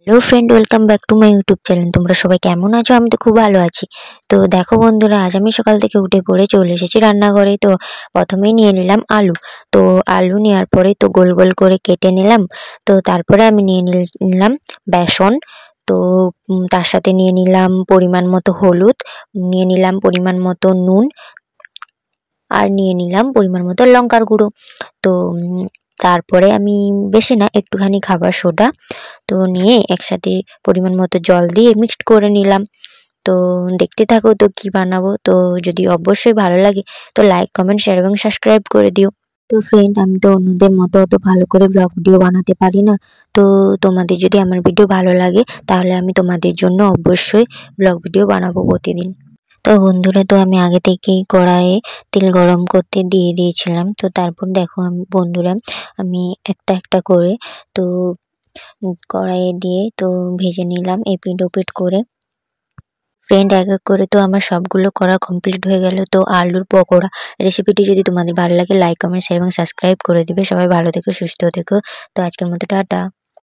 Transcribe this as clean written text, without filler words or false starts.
Hello friend, welcome back to my YouTube channel. তোমরা সবাই কেমন আছো? আমি তো খুব ভালো আছি। তো দেখো বন্ধুরা, আজ আমি সকাল থেকে উঠে পড়ে চলে এসেছি রান্নাঘরে। তো প্রথমেই নিয়ে নিলাম আলু। তো আলু নেওয়ার পরে তো গোল গোল করে কেটে নিলাম। তো তারপরে আমি নিয়ে নিলাম বেসন। তো তার সাথে নিয়ে নিলাম পরিমাণ মতো হলুদ, নিয়ে নিলাম পরিমাণ মতো নুন, আর নিয়ে নিলাম পরিমাণ মতো লঙ্কার গুঁড়ো। তো তারপরে আমি বেশি না, একটুখানি খাবার সোডা তো নিয়ে একসাথে পরিমাণ মতো জল দিয়ে মিক্সড করে নিলাম। তো দেখতে থাকো তো কি বানাবো। তো যদি অবশ্যই ভালো লাগে তো লাইক, কমেন্ট, শেয়ার এবং সাবস্ক্রাইব করে দিও। তো ফ্রেন্ড, আমি তো অন্যদের মতো অত ভালো করে ব্লগ ভিডিও বানাতে পারি না। তো তোমাদের যদি আমার ভিডিও ভালো লাগে তাহলে আমি তোমাদের জন্য অবশ্যই ব্লগ ভিডিও বানাবো প্রতিদিন। তো বন্ধুরা, তো আমি আগে থেকেই কড়াইয়ে তেল গরম করতে দিয়ে দিয়েছিলাম। তো তারপর দেখো বন্ধুরা, আমি একটা একটা করে তো কড়াইয়ে দিয়ে তো ভেজে নিলাম এপিঠ ওপিঠ করে। ফ্রেন্ড, এক এক করে তো আমার সবগুলো করা কমপ্লিট হয়ে গেল। তো আলুর পকোড়া রেসিপিটি যদি তোমাদের ভালো লাগে লাইক, কমেন্ট, শেয়ার এবং সাবস্ক্রাইব করে দিবে। সবাই ভালো থেকো, সুস্থ থেকো। তো আজকের মতো টাটা।